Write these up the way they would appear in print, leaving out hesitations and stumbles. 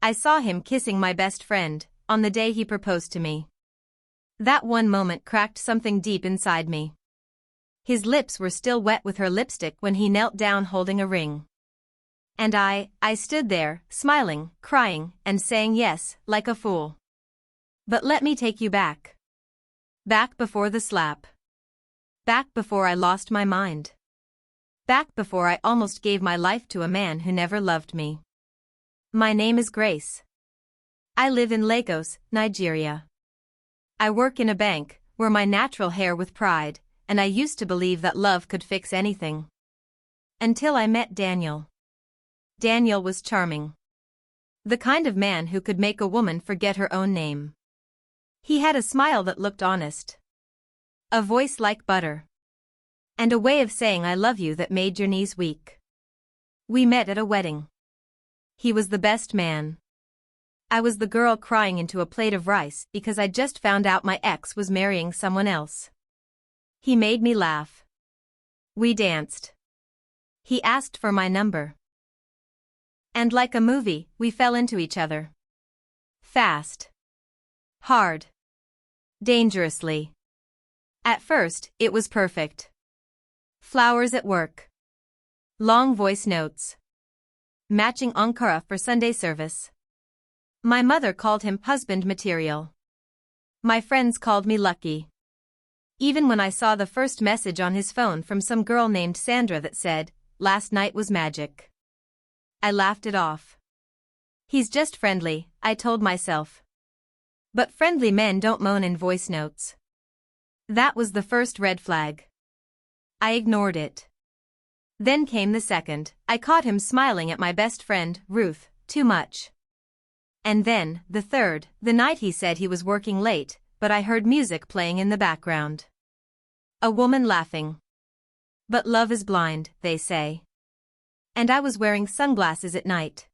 I saw him kissing my best friend, on the day he proposed to me. That one moment cracked something deep inside me. His lips were still wet with her lipstick when he knelt down holding a ring. And I stood there, smiling, crying, and saying yes, like a fool. But let me take you back. Back before the slap. Back before I lost my mind. Back before I almost gave my life to a man who never loved me. My name is Grace. I live in Lagos, Nigeria. I work in a bank, wear my natural hair with pride, and I used to believe that love could fix anything. Until I met Daniel. Daniel was charming. The kind of man who could make a woman forget her own name. He had a smile that looked honest. A voice like butter. And a way of saying I love you that made your knees weak. We met at a wedding. He was the best man. I was the girl crying into a plate of rice because I just found out my ex was marrying someone else. He made me laugh. We danced. He asked for my number. And like a movie, we fell into each other. Fast. Hard. Dangerously. At first, it was perfect. Flowers at work. Long voice notes. Matching Ankara for Sunday service. My mother called him husband material. My friends called me lucky. Even when I saw the first message on his phone from some girl named Sandra that said, "Last night was magic," I laughed it off. He's just friendly, I told myself. But friendly men don't moan in voice notes. That was the first red flag. I ignored it. Then came the second. I caught him smiling at my best friend, Ruth, too much. And then, the third, the night he said he was working late, but I heard music playing in the background. A woman laughing. But love is blind, they say. And I was wearing sunglasses at night.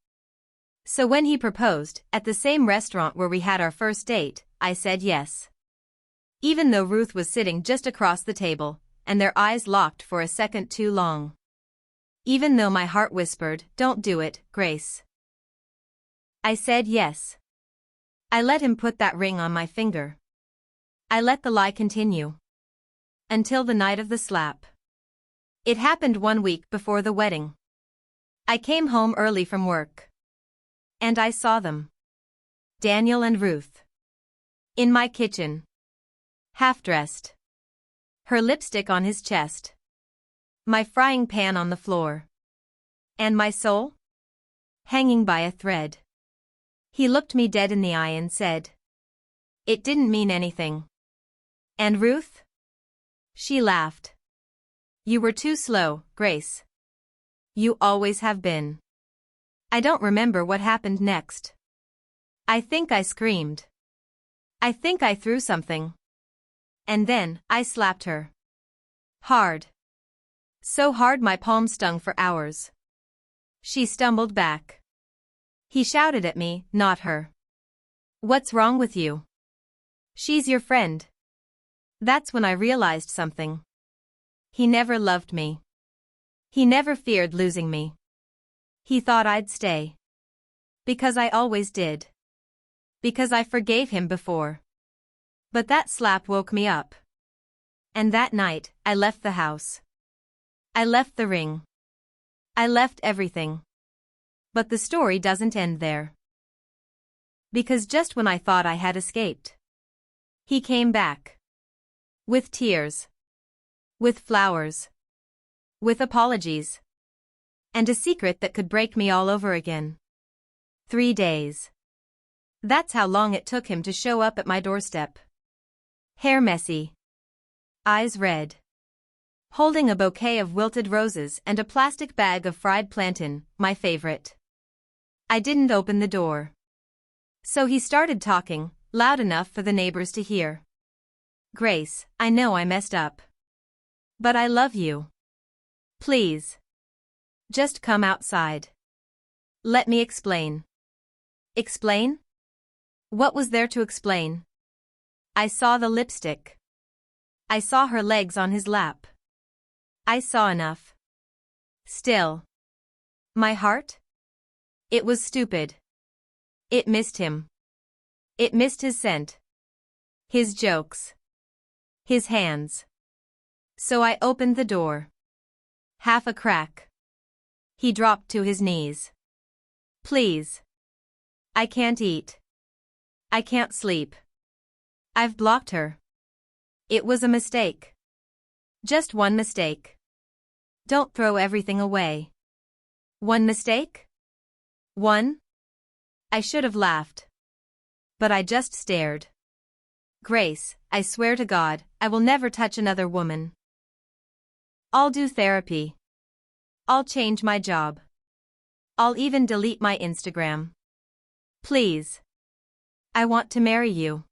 So when he proposed, at the same restaurant where we had our first date, I said yes. Even though Ruth was sitting just across the table, and their eyes locked for a second too long. Even though my heart whispered, "Don't do it, Grace." I said yes. I let him put that ring on my finger. I let the lie continue. Until the night of the slap. It happened 1 week before the wedding. I came home early from work. And I saw them. Daniel and Ruth. In my kitchen. Half-dressed. Her lipstick on his chest. My frying pan on the floor. And my soul? Hanging by a thread. He looked me dead in the eye and said, "It didn't mean anything." And Ruth? She laughed. "You were too slow, Grace. You always have been." I don't remember what happened next. I think I screamed. I think I threw something. And then, I slapped her. Hard. So hard my palm stung for hours. She stumbled back. He shouted at me, not her. "What's wrong with you? She's your friend." That's when I realized something. He never loved me. He never feared losing me. He thought I'd stay. Because I always did. Because I forgave him before. But that slap woke me up. And that night, I left the house. I left the ring. I left everything. But the story doesn't end there. Because just when I thought I had escaped, he came back. With tears. With flowers. With apologies. And a secret that could break me all over again. 3 days. That's how long it took him to show up at my doorstep. Hair messy. Eyes red. Holding a bouquet of wilted roses and a plastic bag of fried plantain, my favorite. I didn't open the door. So he started talking, loud enough for the neighbors to hear. "Grace, I know I messed up. But I love you. Please. Just come outside. Let me explain." Explain? What was there to explain? I saw the lipstick. I saw her legs on his lap. I saw enough. Still. My heart? It was stupid. It missed him. It missed his scent. His jokes. His hands. So I opened the door. Half a crack. He dropped to his knees. Please. I can't eat. I can't sleep. I've blocked her. It was a mistake. Just one mistake. Don't throw everything away. One mistake? One? I should have laughed. But I just stared. Grace, I swear to God, I will never touch another woman. I'll do therapy. I'll change my job. I'll even delete my Instagram. Please. I want to marry you.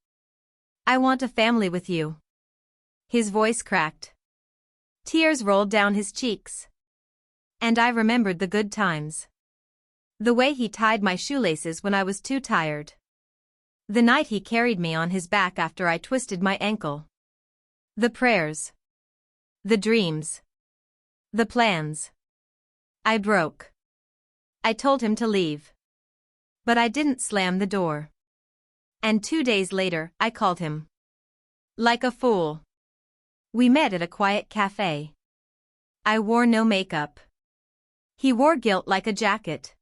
I want a family with you. His voice cracked. Tears rolled down his cheeks. And I remembered the good times. The way he tied my shoelaces when I was too tired. The night he carried me on his back after I twisted my ankle. The prayers. The dreams. The plans. I broke. I told him to leave. But I didn't slam the door. And 2 days later, I called him. Like a fool. We met at a quiet cafe. I wore no makeup. He wore guilt like a jacket.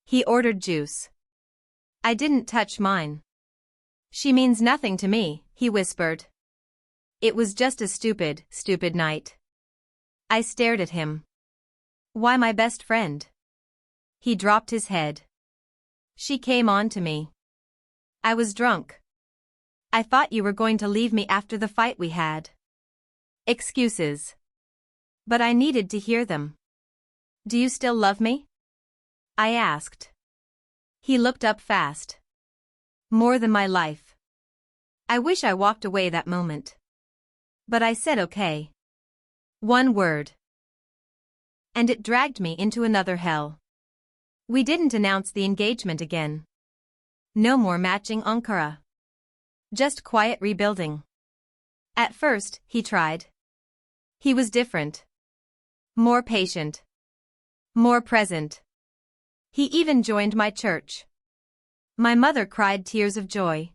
He ordered juice. I didn't touch mine. She means nothing to me, he whispered. It was just a stupid night. I stared at him. Why my best friend? He dropped his head. She came on to me. I was drunk. I thought you were going to leave me after the fight we had. Excuses. But I needed to hear them. Do you still love me? I asked. He looked up fast. More than my life. I wish I walked away that moment. But I said okay. One word. And it dragged me into another hell. We didn't announce the engagement again. No more matching Ankara. Just quiet rebuilding. At first, he tried. He was different. More patient. More present. He even joined my church. My mother cried tears of joy.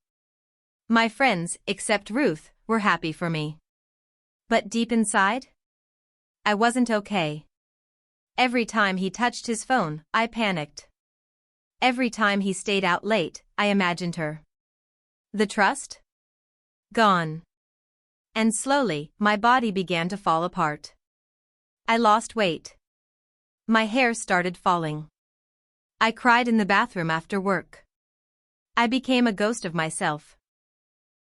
My friends, except Ruth, were happy for me. But deep inside? I wasn't okay. Every time he touched his phone, I panicked. Every time he stayed out late, I imagined her. The trust? Gone. And slowly, my body began to fall apart. I lost weight. My hair started falling. I cried in the bathroom after work. I became a ghost of myself.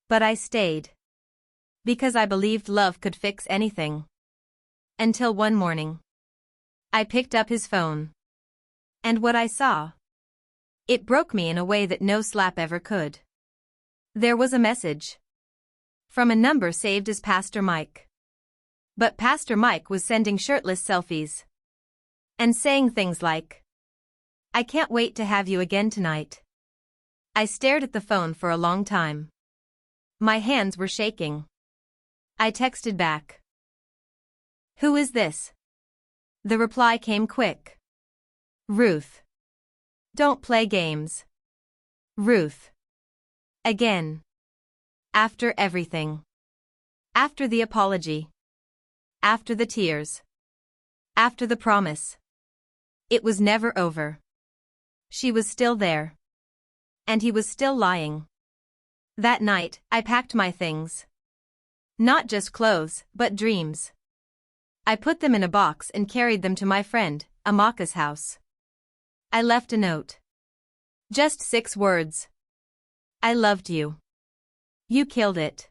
But I stayed. Because I believed love could fix anything. Until one morning. I picked up his phone. And what I saw. It broke me in a way that no slap ever could. There was a message. From a number saved as Pastor Mike. But Pastor Mike was sending shirtless selfies. And saying things like, I can't wait to have you again tonight. I stared at the phone for a long time. My hands were shaking. I texted back. Who is this? The reply came quick. Ruth. Don't play games. Ruth. Again. After everything. After the apology. After the tears. After the promise. It was never over. She was still there. And he was still lying. That night, I packed my things. Not just clothes, but dreams. I put them in a box and carried them to my friend, Amaka's house. I left a note. Just 6 words. I loved you. You killed it.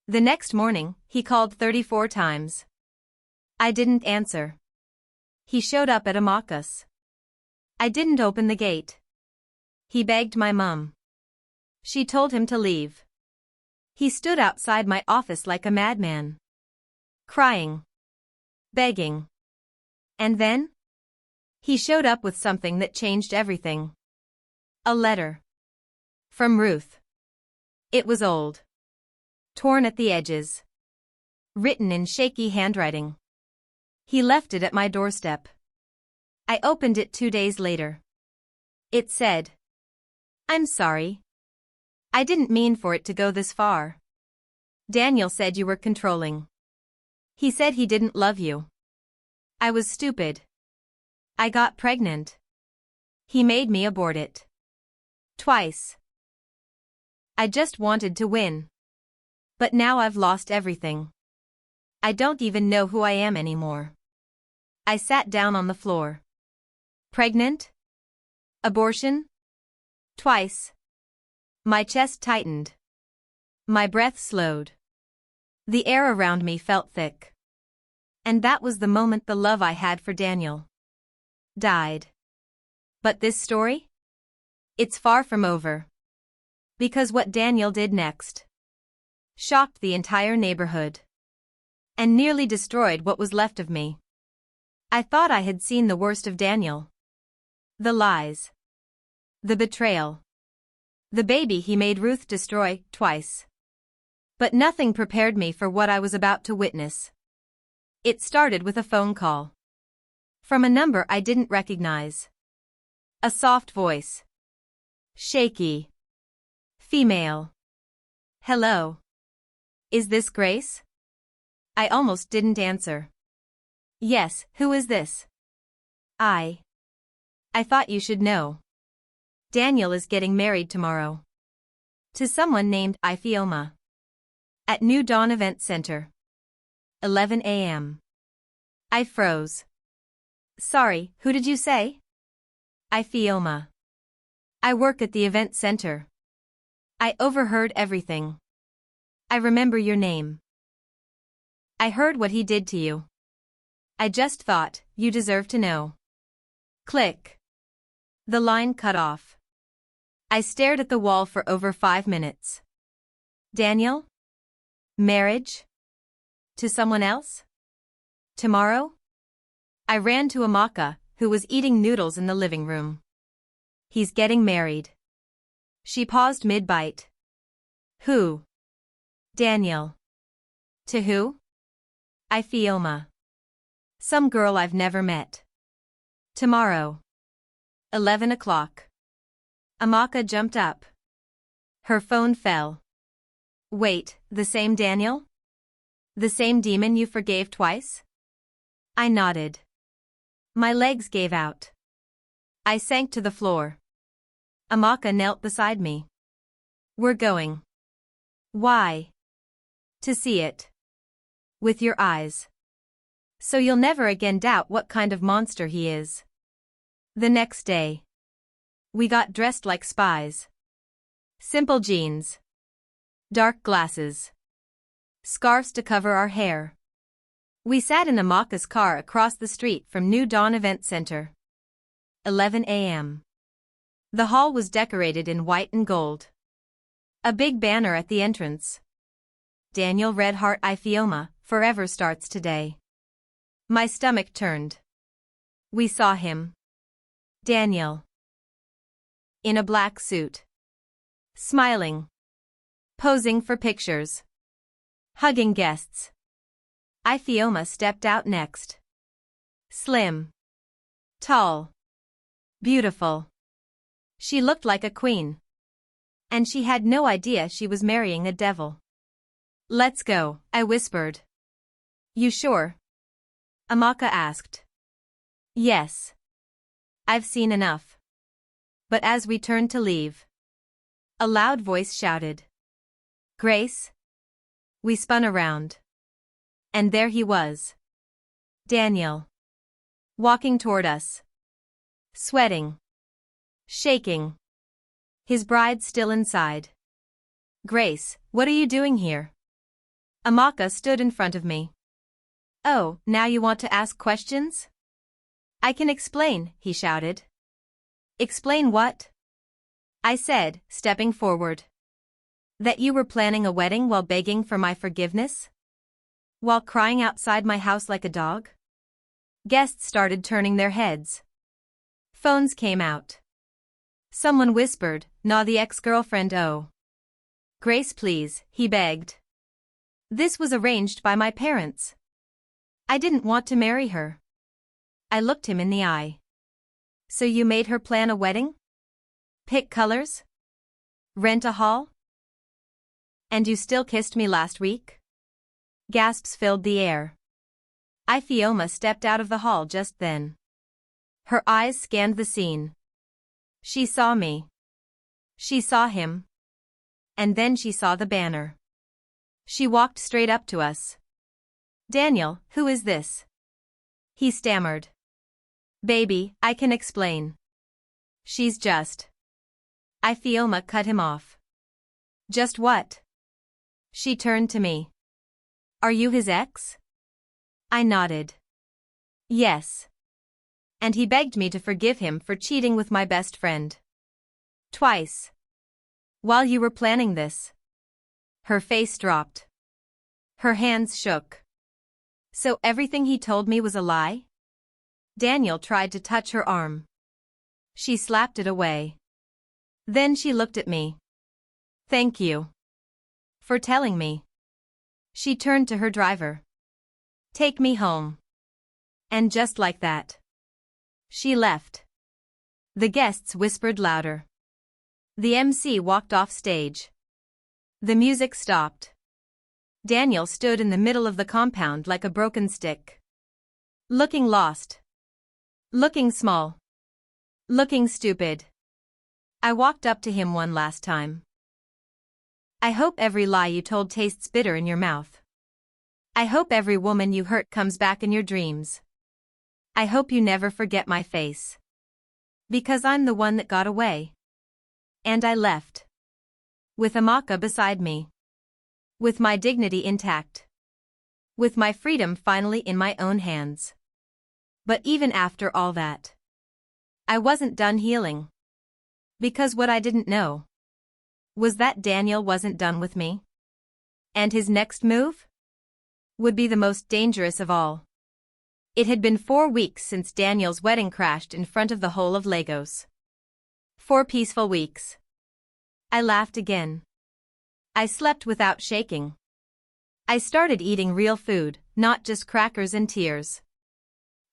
The next morning, he called 34 times. I didn't answer. He showed up at Amaka's. I didn't open the gate. He begged my mom. She told him to leave. He stood outside my office like a madman. Crying. Begging. And then? He showed up with something that changed everything. A letter. From Ruth. It was old. Torn at the edges. Written in shaky handwriting. He left it at my doorstep. I opened it 2 days later. It said, I'm sorry. I didn't mean for it to go this far. Daniel said you were controlling. He said he didn't love you. I was stupid. I got pregnant. He made me abort it. Twice. I just wanted to win. But now I've lost everything. I don't even know who I am anymore. I sat down on the floor. Pregnant? Abortion? Twice. My chest tightened. My breath slowed. The air around me felt thick. And that was the moment the love I had for Daniel died. But this story? It's far from over. Because what Daniel did next shocked the entire neighborhood and nearly destroyed what was left of me. I thought I had seen the worst of Daniel. The lies. The betrayal. The baby he made Ruth destroy twice. But nothing prepared me for what I was about to witness. It started with a phone call. From a number I didn't recognize. A soft voice. Shaky. Female. Hello. Is this Grace? I almost didn't answer. Yes, who is this? I thought you should know. Daniel is getting married tomorrow. To someone named Ifioma. At New Dawn Event Center. 11 a.m. I froze. Sorry, who did you say? Ifioma. I work at the event center. I overheard everything. I remember your name. I heard what he did to you. I just thought, you deserve to know. Click. The line cut off. I stared at the wall for over 5 minutes. Daniel? Marriage? To someone else? Tomorrow? I ran to Amaka, who was eating noodles in the living room. He's getting married. She paused mid-bite. Who? Daniel. To who? Ifioma. Some girl I've never met. Tomorrow. 11 o'clock. Amaka jumped up. Her phone fell. Wait, the same Daniel? The same demon you forgave twice? I nodded. My legs gave out. I sank to the floor. Amaka knelt beside me. We're going. Why? To see it. With your eyes. So you'll never again doubt what kind of monster he is. The next day. We got dressed like spies. Simple jeans. Dark glasses. Scarves to cover our hair. We sat in Amaka's car across the street from New Dawn Event Center. 11 a.m. The hall was decorated in white and gold. A big banner at the entrance. Daniel Red Heart Ifioma, forever starts today. My stomach turned. We saw him. Daniel. In a black suit. Smiling. Posing for pictures. Hugging guests. Ifioma stepped out next. Slim. Tall. Beautiful. She looked like a queen. And she had no idea she was marrying a devil. Let's go, I whispered. You sure? Amaka asked. Yes. I've seen enough. But as we turned to leave, a loud voice shouted. Grace? We spun around. And there he was. Daniel. Walking toward us. Sweating. Shaking. His bride still inside. Grace, what are you doing here? Amaka stood in front of me. Oh, now you want to ask questions? I can explain, he shouted. Explain what? I said, stepping forward. That you were planning a wedding while begging for my forgiveness? While crying outside my house like a dog? Guests started turning their heads. Phones came out. Someone whispered, "Nah, the ex-girlfriend, oh." Grace, please, he begged. This was arranged by my parents. I didn't want to marry her. I looked him in the eye. So you made her plan a wedding? Pick colors? Rent a hall? And you still kissed me last week? Gasps filled the air. Ifeoma stepped out of the hall just then. Her eyes scanned the scene. She saw me. She saw him. And then she saw the banner. She walked straight up to us. Daniel, who is this? He stammered. Baby, I can explain. She's just. Ifeoma cut him off. Just what? She turned to me. Are you his ex? I nodded. Yes. And he begged me to forgive him for cheating with my best friend. Twice. While you were planning this. Her face dropped. Her hands shook. So everything he told me was a lie? Daniel tried to touch her arm. She slapped it away. Then she looked at me. Thank you. For telling me. She turned to her driver. Take me home. And just like that. She left. The guests whispered louder. The MC walked off stage. The music stopped. Daniel stood in the middle of the compound like a broken stick. Looking lost. Looking small. Looking stupid. I walked up to him one last time. I hope every lie you told tastes bitter in your mouth. I hope every woman you hurt comes back in your dreams. I hope you never forget my face. Because I'm the one that got away. And I left. With Amaka beside me. With my dignity intact. With my freedom finally in my own hands. But even after all that, I wasn't done healing. Because what I didn't know was that Daniel wasn't done with me. And his next move would be the most dangerous of all. It had been 4 weeks since Daniel's wedding crashed in front of the whole of Lagos. 4 peaceful weeks. I laughed again. I slept without shaking. I started eating real food, not just crackers and tears.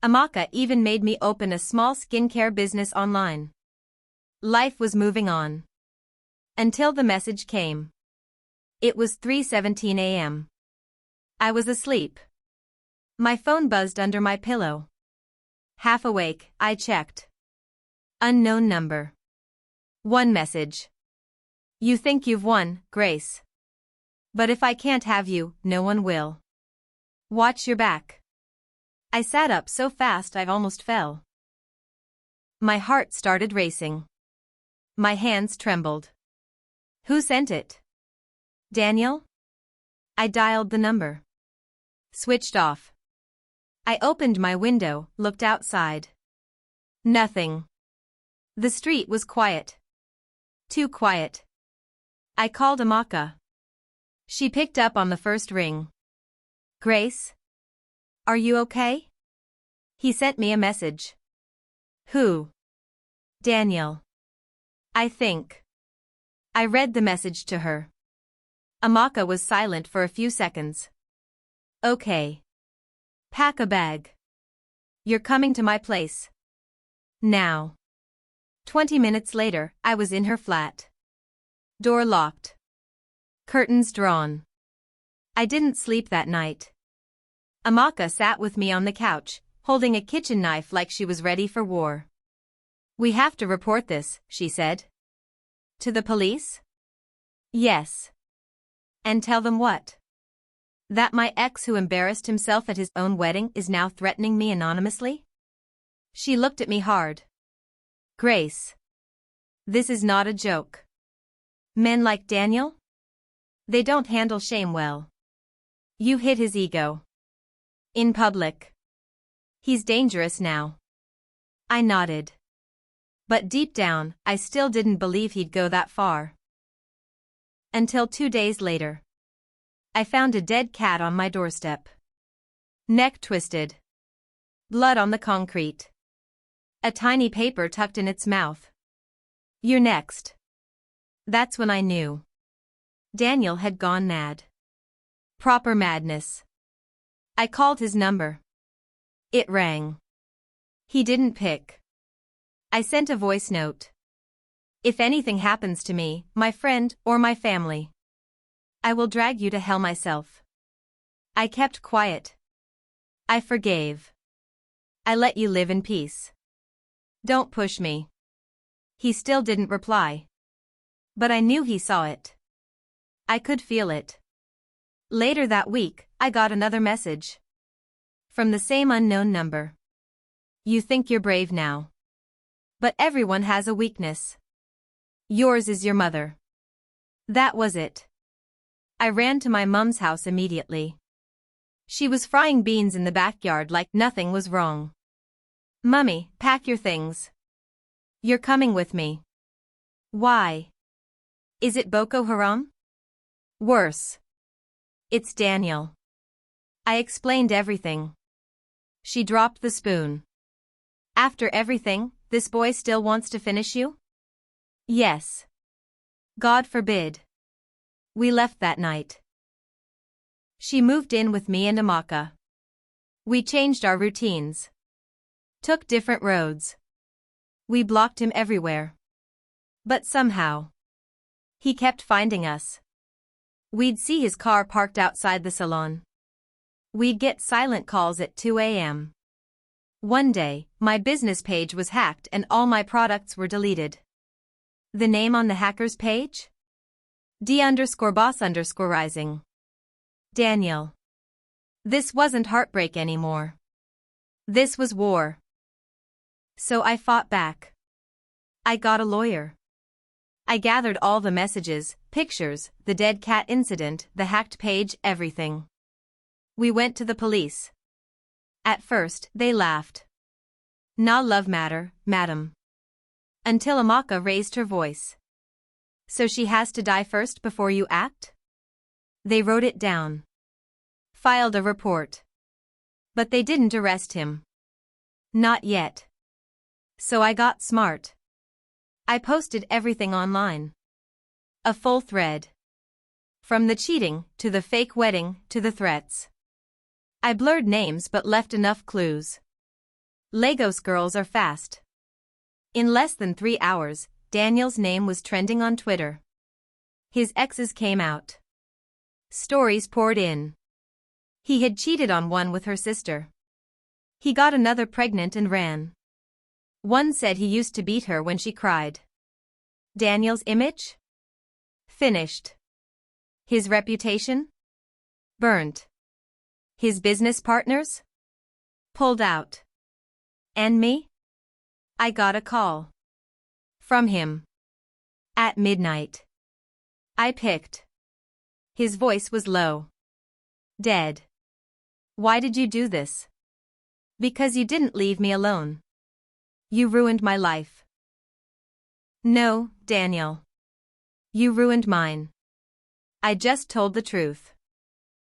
Amaka even made me open a small skincare business online. Life was moving on. Until the message came. It was 3:17 a.m. I was asleep. My phone buzzed under my pillow. Half awake, I checked. Unknown number. One message. You think you've won, Grace. But if I can't have you, no one will. Watch your back. I sat up so fast I almost fell. My heart started racing. My hands trembled. Who sent it? Daniel? I dialed the number. Switched off. I opened my window, looked outside. Nothing. The street was quiet. Too quiet. I called Amaka. She picked up on the first ring. Grace? Are you okay? He sent me a message. Who? Daniel. I think. I read the message to her. Amaka was silent for a few seconds. Okay. Pack a bag. You're coming to my place. Now. 20 minutes later, I was in her flat. Door locked. Curtains drawn. I didn't sleep that night. Amaka sat with me on the couch, holding a kitchen knife like she was ready for war. We have to report this, she said. To the police? Yes. And tell them what? That my ex who embarrassed himself at his own wedding is now threatening me anonymously? She looked at me hard. Grace. This is not a joke. Men like Daniel? They don't handle shame well. You hit his ego. In public. He's dangerous now. I nodded. But deep down, I still didn't believe he'd go that far. Until 2 days later. I found a dead cat on my doorstep. Neck twisted. Blood on the concrete. A tiny paper tucked in its mouth. You're next. That's when I knew. Daniel had gone mad. Proper madness. I called his number. It rang. He didn't pick. I sent a voice note. If anything happens to me, my friend, or my family, I will drag you to hell myself. I kept quiet. I forgave. I let you live in peace. Don't push me. He still didn't reply. But I knew he saw it. I could feel it. Later that week, I got another message. From the same unknown number. You think you're brave now. But everyone has a weakness. Yours is your mother. That was it. I ran to my mum's house immediately. She was frying beans in the backyard like nothing was wrong. Mummy, pack your things. You're coming with me. Why? Is it Boko Haram? Worse. It's Daniel. I explained everything. She dropped the spoon. After everything, this boy still wants to finish you? Yes. God forbid. We left that night. She moved in with me and Amaka. We changed our routines. Took different roads. We blocked him everywhere. But somehow, he kept finding us. We'd see his car parked outside the salon. We'd get silent calls at 2 a.m. One day, my business page was hacked and all my products were deleted. The name on the hacker's page? D_boss_rising. Daniel. This wasn't heartbreak anymore. This was war. So I fought back. I got a lawyer. I gathered all the messages, pictures, the dead cat incident, the hacked page, everything. We went to the police. At first, they laughed. Nah, love matter, madam. Until Amaka raised her voice. So she has to die first before you act? They wrote it down. Filed a report. But they didn't arrest him. Not yet. So I got smart. I posted everything online. A full thread. From the cheating, to the fake wedding, to the threats. I blurred names but left enough clues. Lagos girls are fast. In less than 3 hours, Daniel's name was trending on Twitter. His exes came out. Stories poured in. He had cheated on one with her sister. He got another pregnant and ran. One said he used to beat her when she cried. Daniel's image? Finished. His reputation? Burnt. His business partners? Pulled out. And me? I got a call. From him. At midnight. I picked. His voice was low. Dead. Why did you do this? Because you didn't leave me alone. You ruined my life. No, Daniel. You ruined mine. I just told the truth.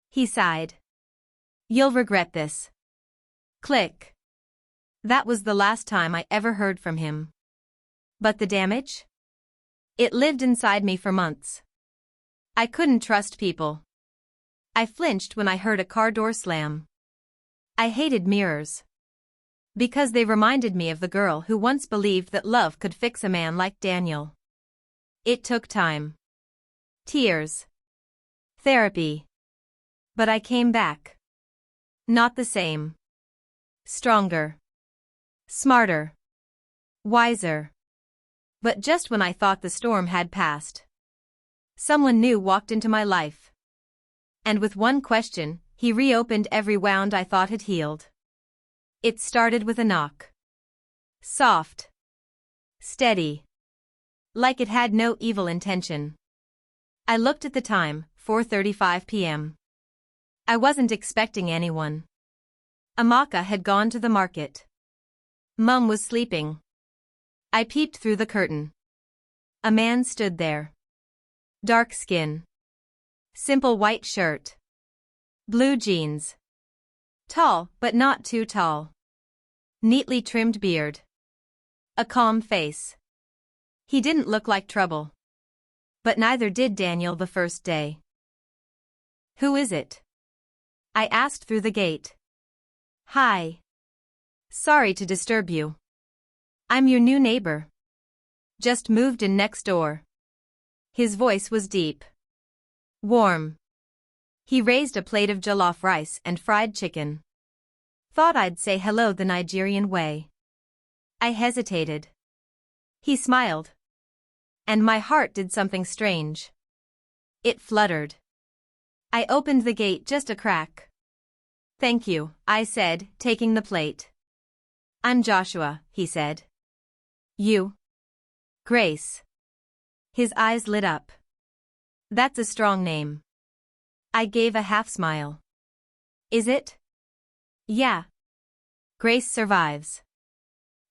He sighed. You'll regret this. Click. That was the last time I ever heard from him. But the damage? It lived inside me for months. I couldn't trust people. I flinched when I heard a car door slam. I hated mirrors. Because they reminded me of the girl who once believed that love could fix a man like Daniel. It took time. Tears. Therapy. But I came back. Not the same. Stronger. Smarter. Wiser. But just when I thought the storm had passed, someone new walked into my life. And with one question, he reopened every wound I thought had healed. It started with a knock. Soft. Steady. Like it had no evil intention. I looked at the time, 4:35 p.m. I wasn't expecting anyone. Amaka had gone to the market. Mum was sleeping. I peeped through the curtain. A man stood there. Dark skin. Simple white shirt. Blue jeans. Tall, but not too tall. Neatly trimmed beard. A calm face. He didn't look like trouble. But neither did Daniel the first day. Who is it? I asked through the gate. Hi. Sorry to disturb you. I'm your new neighbor. Just moved in next door. His voice was deep. Warm. He raised a plate of jollof rice and fried chicken. Thought I'd say hello the Nigerian way. I hesitated. He smiled. And my heart did something strange. It fluttered. I opened the gate just a crack. Thank you, I said, taking the plate. I'm Joshua, he said. You? Grace. His eyes lit up. That's a strong name. I gave a half smile. Is it? Yeah. Grace survives.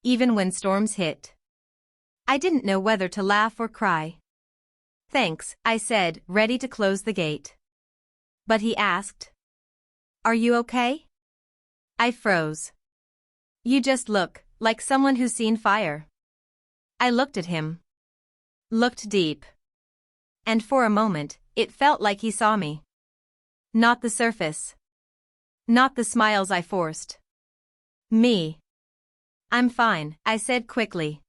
Even when storms hit. I didn't know whether to laugh or cry. Thanks, I said, ready to close the gate. But he asked. Are you okay? I froze. You just look like someone who's seen fire. I looked at him. Looked deep. And for a moment, it felt like he saw me. Not the surface. Not the smiles I forced. Me. I'm fine, I said quickly.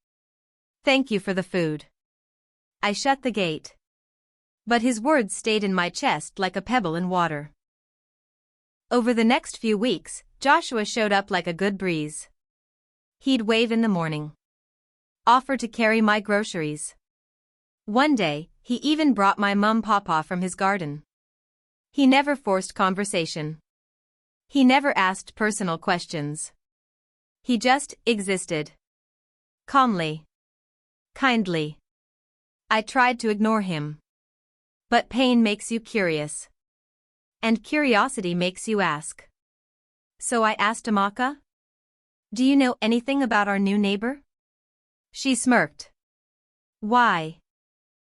Thank you for the food. I shut the gate. But his words stayed in my chest like a pebble in water. Over the next few weeks, Joshua showed up like a good breeze. He'd wave in the morning. Offer to carry my groceries. One day, he even brought my mum-papa from his garden. He never forced conversation. He never asked personal questions. He just existed. Calmly. Kindly. I tried to ignore him. But pain makes you curious. And curiosity makes you ask. So I asked Amaka, do you know anything about our new neighbor? She smirked. Why?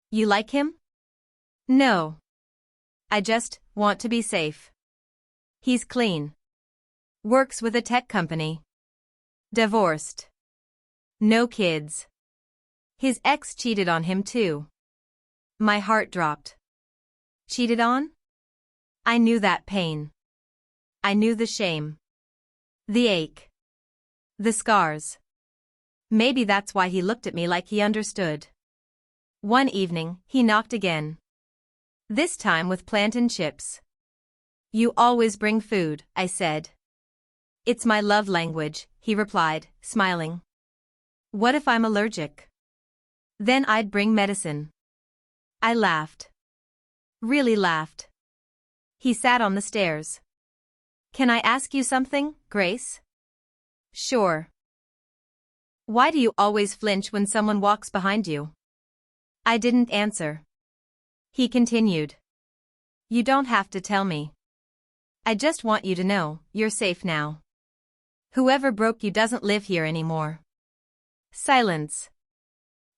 You like him? No. I just want to be safe. He's clean. Works with a tech company. Divorced. No kids. His ex cheated on him too. My heart dropped. Cheated on? I knew that pain. I knew the shame. The ache. The scars. Maybe that's why he looked at me like he understood. One evening, he knocked again. This time with plantain chips. You always bring food, I said. It's my love language, he replied, smiling. What if I'm allergic? Then I'd bring medicine. I laughed. Really laughed. He sat on the stairs. Can I ask you something, Grace? Sure. Why do you always flinch when someone walks behind you? I didn't answer. He continued. You don't have to tell me. I just want you to know, you're safe now. Whoever broke you doesn't live here anymore. Silence.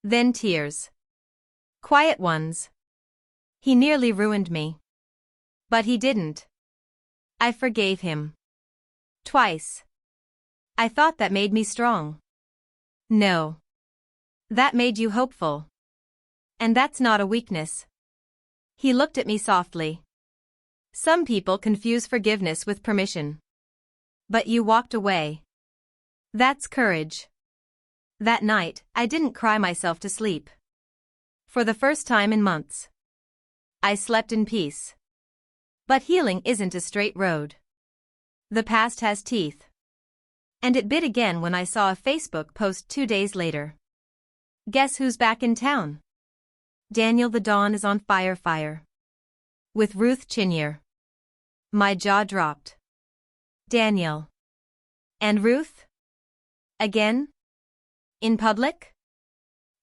Then tears. Quiet ones. He nearly ruined me. But he didn't. I forgave him. Twice. I thought that made me strong. No. That made you hopeful. And that's not a weakness. He looked at me softly. Some people confuse forgiveness with permission. But you walked away. That's courage. That night, I didn't cry myself to sleep. For the first time in months. I slept in peace. But healing isn't a straight road. The past has teeth. And it bit again when I saw a Facebook post 2 days later. Guess who's back in town? Daniel the Dawn is on fire. With Ruth Chinier. My jaw dropped. Daniel. And Ruth? Again? In public?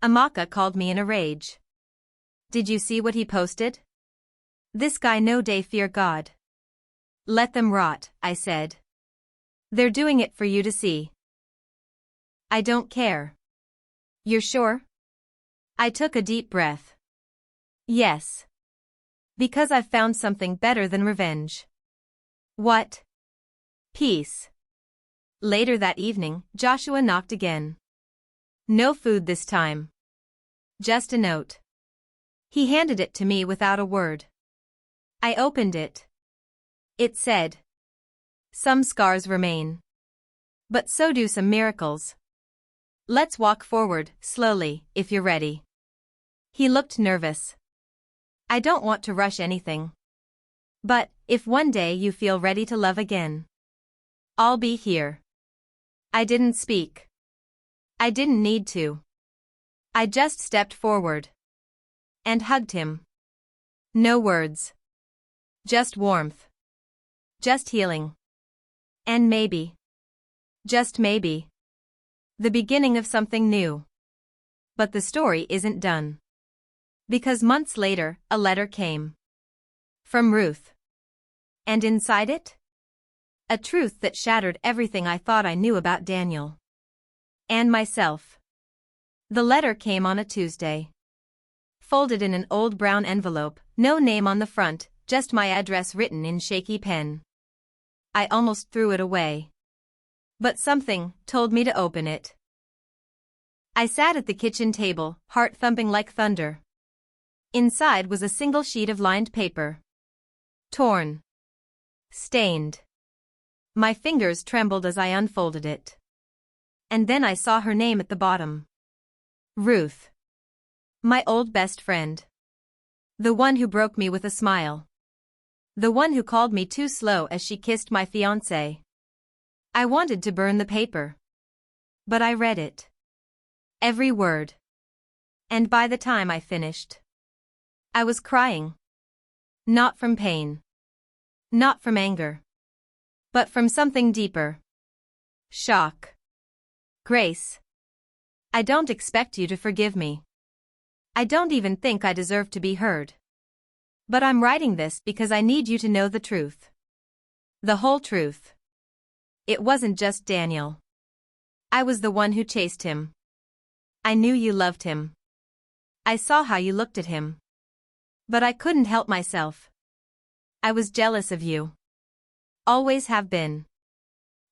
Amaka called me in a rage. Did you see what he posted? This guy no day fear God. Let them rot, I said. They're doing it for you to see. I don't care. You're sure? I took a deep breath. Yes. Because I've found something better than revenge. What? Peace. Later that evening, Joshua knocked again. No food this time. Just a note. He handed it to me without a word. I opened it. It said, some scars remain. But so do some miracles. Let's walk forward, slowly, if you're ready. He looked nervous. I don't want to rush anything. But, if one day you feel ready to love again, I'll be here. I didn't speak. I didn't need to. I just stepped forward and hugged him. No words. Just warmth. Just healing. And maybe, just maybe, the beginning of something new. But the story isn't done. Because months later, a letter came. From Ruth. And inside it? A truth that shattered everything I thought I knew about Daniel. And myself. The letter came on a Tuesday. Folded in an old brown envelope, no name on the front, just my address written in shaky pen. I almost threw it away. But something told me to open it. I sat at the kitchen table, heart thumping like thunder. Inside was a single sheet of lined paper. Torn. Stained. My fingers trembled as I unfolded it. And then I saw her name at the bottom. Ruth. My old best friend. The one who broke me with a smile. The one who called me too slow as she kissed my fiancé. I wanted to burn the paper. But I read it. Every word. And by the time I finished, I was crying. Not from pain. Not from anger. But from something deeper. Shock. Grace. I don't expect you to forgive me. I don't even think I deserve to be heard. But I'm writing this because I need you to know the truth. The whole truth. It wasn't just Daniel. I was the one who chased him. I knew you loved him. I saw how you looked at him. But I couldn't help myself. I was jealous of you. Always have been.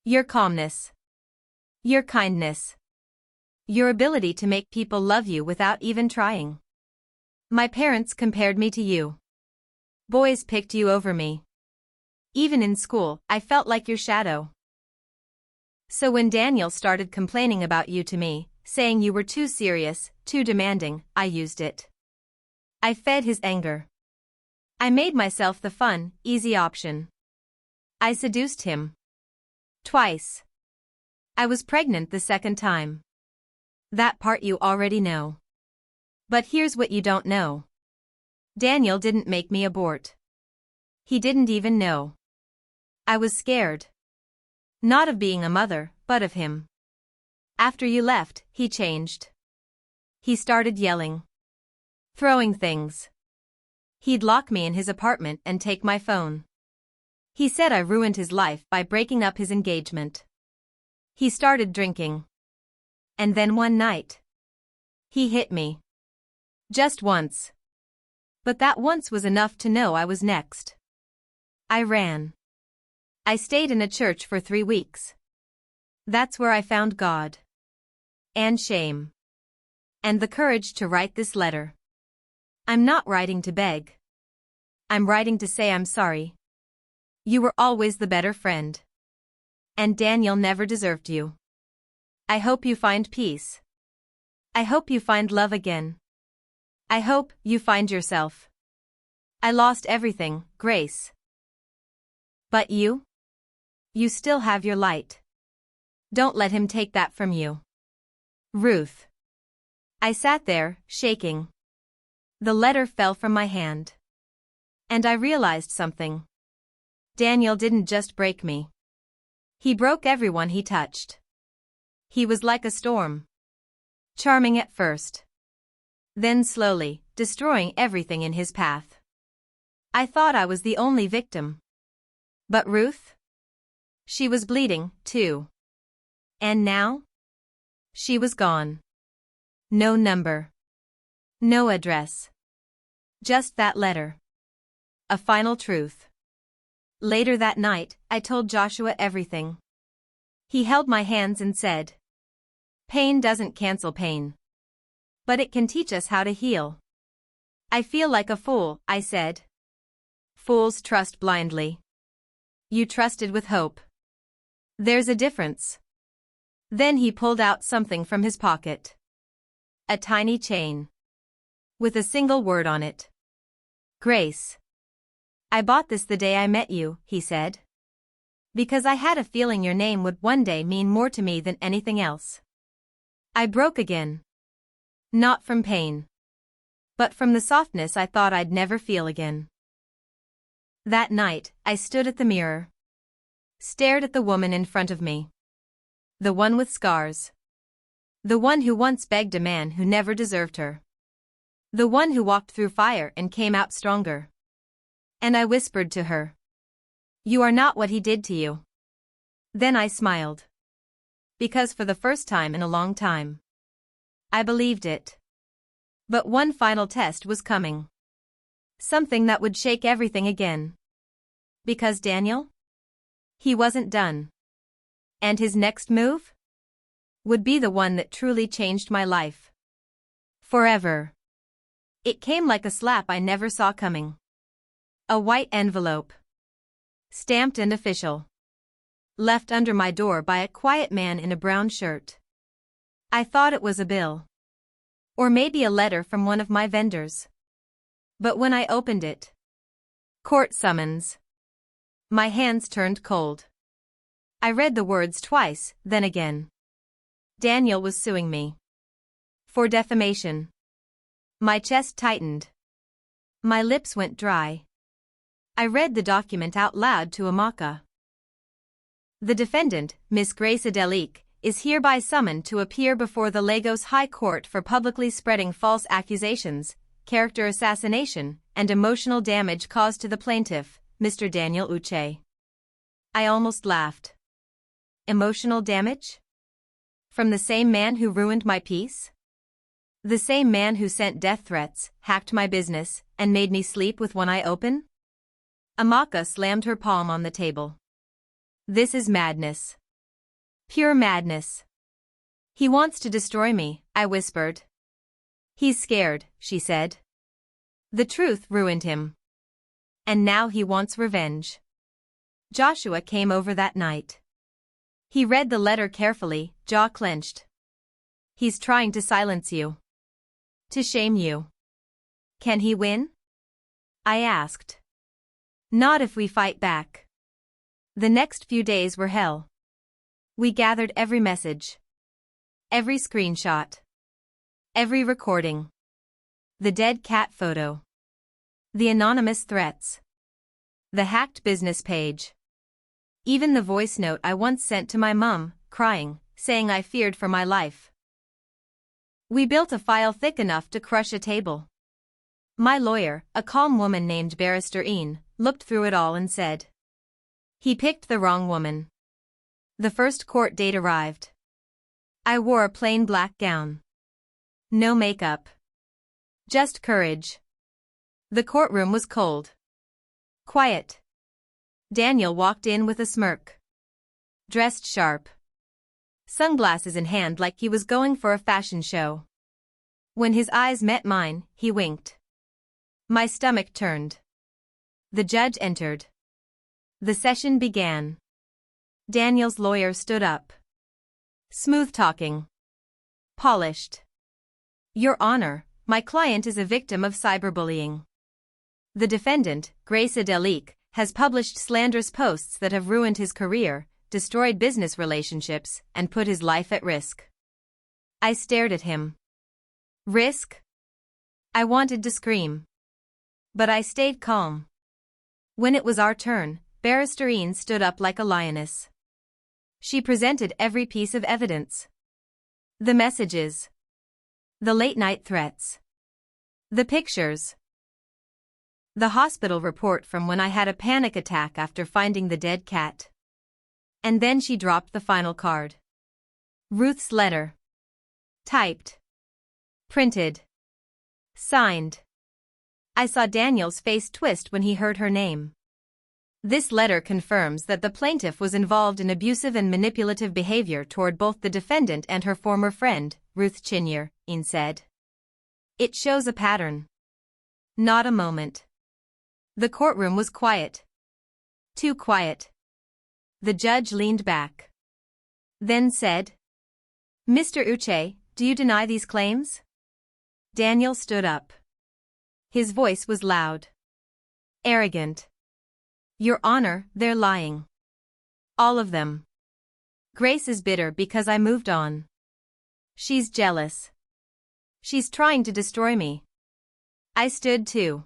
Your calmness. Your kindness. Your ability to make people love you without even trying. My parents compared me to you. Boys picked you over me. Even in school, I felt like your shadow. So when Daniel started complaining about you to me, saying you were too serious, too demanding, I used it. I fed his anger. I made myself the fun, easy option. I seduced him. Twice. I was pregnant the second time. That part you already know. But here's what you don't know. Daniel didn't make me abort. He didn't even know. I was scared. Not of being a mother, but of him. After you left, he changed. He started yelling. Throwing things. He'd lock me in his apartment and take my phone. He said I ruined his life by breaking up his engagement. He started drinking. And then one night, he hit me. Just once. But that once was enough to know I was next. I ran. I stayed in a church for 3 weeks. That's where I found God. And shame. And the courage to write this letter. I'm not writing to beg. I'm writing to say I'm sorry. You were always the better friend. And Daniel never deserved you. I hope you find peace. I hope you find love again. I hope you find yourself. I lost everything, Grace. But you? You still have your light. Don't let him take that from you. Ruth. I sat there, shaking. The letter fell from my hand. And I realized something. Daniel didn't just break me. He broke everyone he touched. He was like a storm. Charming at first. Then slowly, destroying everything in his path. I thought I was the only victim. But Ruth? She was bleeding, too. And now? She was gone. No number. No address. Just that letter. A final truth. Later that night, I told Joshua everything. He held my hands and said, "Pain doesn't cancel pain. But it can teach us how to heal." "I feel like a fool," I said. "Fools trust blindly. You trusted with hope. There's a difference." Then he pulled out something from his pocket. A tiny chain. With a single word on it. Grace. I bought this the day I met you, he said. Because I had a feeling your name would one day mean more to me than anything else. I broke again. Not from pain. But from the softness I thought I'd never feel again. That night, I stood at the mirror. Stared at the woman in front of me. The one with scars. The one who once begged a man who never deserved her. The one who walked through fire and came out stronger. And I whispered to her. You are not what he did to you. Then I smiled. Because for the first time in a long time, I believed it. But one final test was coming. Something that would shake everything again. Because Daniel? He wasn't done. And his next move? Would be the one that truly changed my life. Forever. It came like a slap I never saw coming. A white envelope. Stamped and official. Left under my door by a quiet man in a brown shirt. I thought it was a bill. Or maybe a letter from one of my vendors. But when I opened it. Court summons. My hands turned cold. I read the words twice, then again. Daniel was suing me. For defamation. My chest tightened. My lips went dry. I read the document out loud to Amaka. The defendant, Miss Grace Adelique, is hereby summoned to appear before the Lagos High Court for publicly spreading false accusations, character assassination, and emotional damage caused to the plaintiff, Mr. Daniel Uche. I almost laughed. Emotional damage? From the same man who ruined my peace? The same man who sent death threats, hacked my business, and made me sleep with one eye open? Amaka slammed her palm on the table. This is madness. Pure madness. He wants to destroy me, I whispered. He's scared, she said. The truth ruined him. And now he wants revenge. Joshua came over that night. He read the letter carefully, jaw clenched. He's trying to silence you. To shame you. Can he win? I asked. Not if we fight back. The next few days were hell. We gathered every message. Every screenshot. Every recording. The dead cat photo. The anonymous threats. The hacked business page. Even the voice note I once sent to my mum, crying, saying I feared for my life. We built a file thick enough to crush a table. My lawyer, a calm woman named Barrister Ian, looked through it all and said. He picked the wrong woman. The first court date arrived. I wore a plain black gown. No makeup. Just courage. The courtroom was cold. Quiet. Daniel walked in with a smirk. Dressed sharp. Sunglasses in hand like he was going for a fashion show. When his eyes met mine, he winked. My stomach turned. The judge entered. The session began. Daniel's lawyer stood up. Smooth talking. Polished. Your Honor, my client is a victim of cyberbullying. The defendant, Grace Adelique, has published slanderous posts that have ruined his career, destroyed business relationships, and put his life at risk. I stared at him. Risk? I wanted to scream. But I stayed calm. When it was our turn, Barrister Ian stood up like a lioness. She presented every piece of evidence. The messages. The late-night threats. The pictures. The hospital report from when I had a panic attack after finding the dead cat. And then she dropped the final card. Ruth's letter. Typed. Printed. Signed. I saw Daniel's face twist when he heard her name. This letter confirms that the plaintiff was involved in abusive and manipulative behavior toward both the defendant and her former friend, Ruth Chinyer, Ian said. It shows a pattern. Not a moment. The courtroom was quiet. Too quiet. The judge leaned back. Then said, Mr. Uche, do you deny these claims? Daniel stood up. His voice was loud. Arrogant. Your Honor, they're lying. All of them. Grace is bitter because I moved on. She's jealous. She's trying to destroy me. I stood too.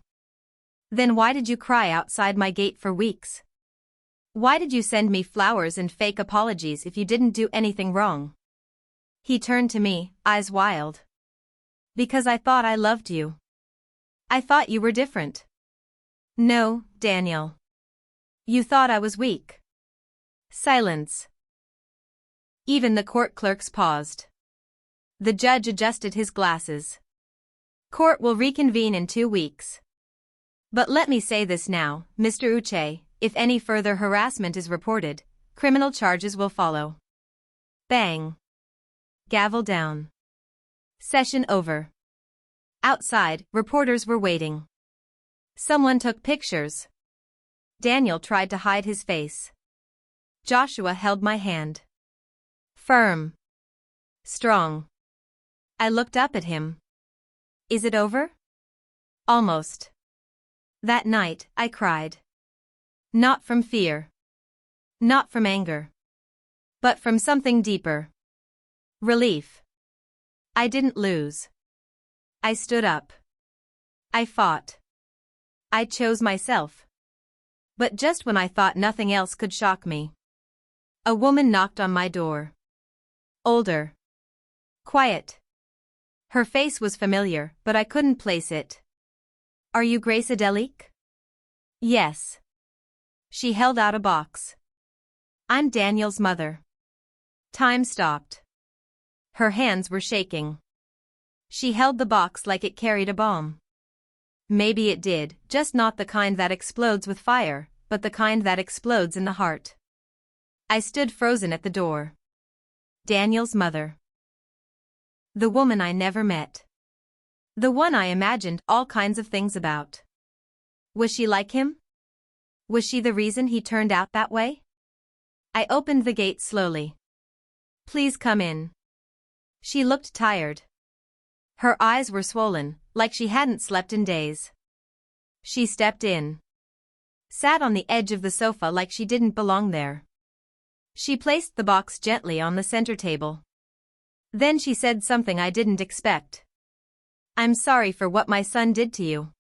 Then why did you cry outside my gate for weeks? Why did you send me flowers and fake apologies if you didn't do anything wrong? He turned to me, eyes wild. Because I thought I loved you. I thought you were different. No, Daniel. You thought I was weak. Silence. Even the court clerks paused. The judge adjusted his glasses. Court will reconvene in 2 weeks. But let me say this now, Mr. Uche, if any further harassment is reported, criminal charges will follow. Bang. Gavel down. Session over. Outside, reporters were waiting. Someone took pictures. Daniel tried to hide his face. Joshua held my hand. Firm. Strong. I looked up at him. Is it over? Almost. That night, I cried. Not from fear. Not from anger. But from something deeper. Relief. I didn't lose. I stood up. I fought. I chose myself. But just when I thought nothing else could shock me, a woman knocked on my door. Older. Quiet. Her face was familiar, but I couldn't place it. Are you Grace Adelique? Yes. She held out a box. I'm Daniel's mother. Time stopped. Her hands were shaking. She held the box like it carried a bomb. Maybe it did, just not the kind that explodes with fire, but the kind that explodes in the heart. I stood frozen at the door. Daniel's mother. The woman I never met. The one I imagined all kinds of things about. Was she like him? Was she the reason he turned out that way? I opened the gate slowly. Please come in. She looked tired. Her eyes were swollen, like she hadn't slept in days. She stepped in. Sat on the edge of the sofa like she didn't belong there. She placed the box gently on the center table. Then she said something I didn't expect. I'm sorry for what my son did to you.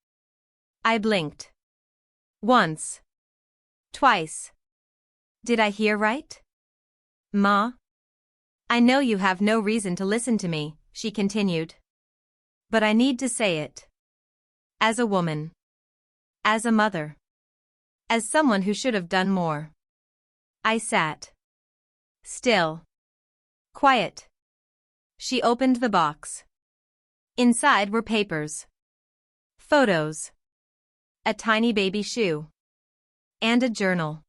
I blinked. Once. Twice. Did I hear right? Ma? I know you have no reason to listen to me, she continued. But I need to say it. As a woman. As a mother. As someone who should have done more. I sat. Still. Quiet. She opened the box. Inside were papers. Photos. A tiny baby shoe. And a journal.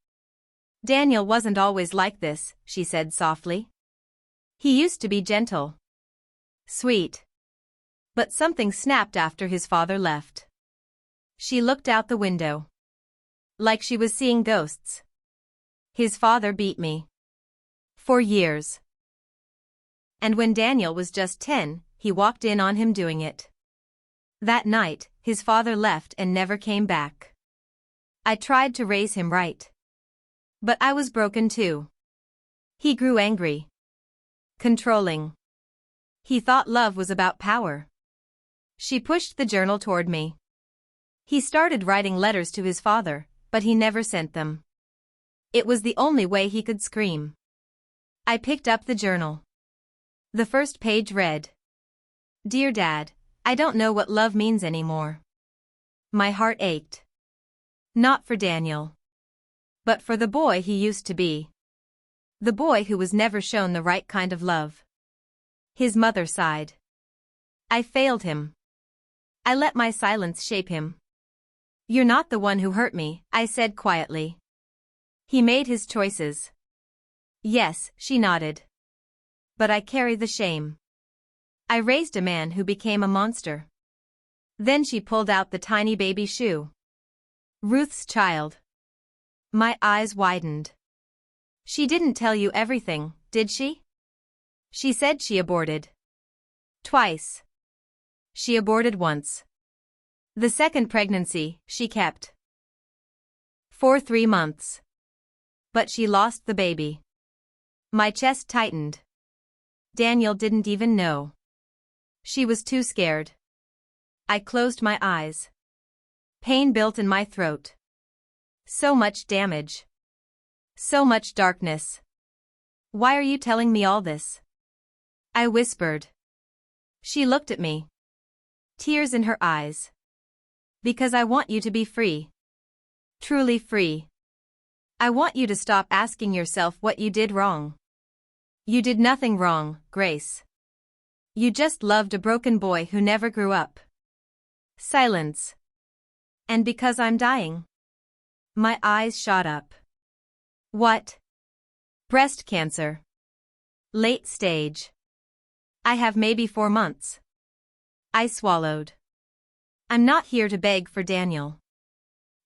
Daniel wasn't always like this, she said softly. He used to be gentle. Sweet. But something snapped after his father left. She looked out the window. Like she was seeing ghosts. His father beat me. For years. And when Daniel was just 10, he walked in on him doing it. That night, his father left and never came back. I tried to raise him right. But I was broken too. He grew angry. Controlling. He thought love was about power. She pushed the journal toward me. He started writing letters to his father, but he never sent them. It was the only way he could scream. I picked up the journal. The first page read, Dear Dad, I don't know what love means anymore. My heart ached. Not for Daniel. But for the boy he used to be. The boy who was never shown the right kind of love. His mother sighed. I failed him. I let my silence shape him. You're not the one who hurt me, I said quietly. He made his choices. Yes, she nodded. But I carry the shame. I raised a man who became a monster. Then she pulled out the tiny baby shoe. Ruth's child. My eyes widened. She didn't tell you everything, did she? She said she aborted. Twice. She aborted once. The second pregnancy, she kept. For 3 months. But she lost the baby. My chest tightened. Daniel didn't even know. She was too scared. I closed my eyes. Pain built in my throat. So much damage. So much darkness. Why are you telling me all this? I whispered. She looked at me. Tears in her eyes. Because I want you to be free. Truly free. I want you to stop asking yourself what you did wrong. You did nothing wrong, Grace. You just loved a broken boy who never grew up. Silence. And because I'm dying. My eyes shot up. What? Breast cancer. Late stage. I have maybe 4 months. I swallowed. I'm not here to beg for Daniel.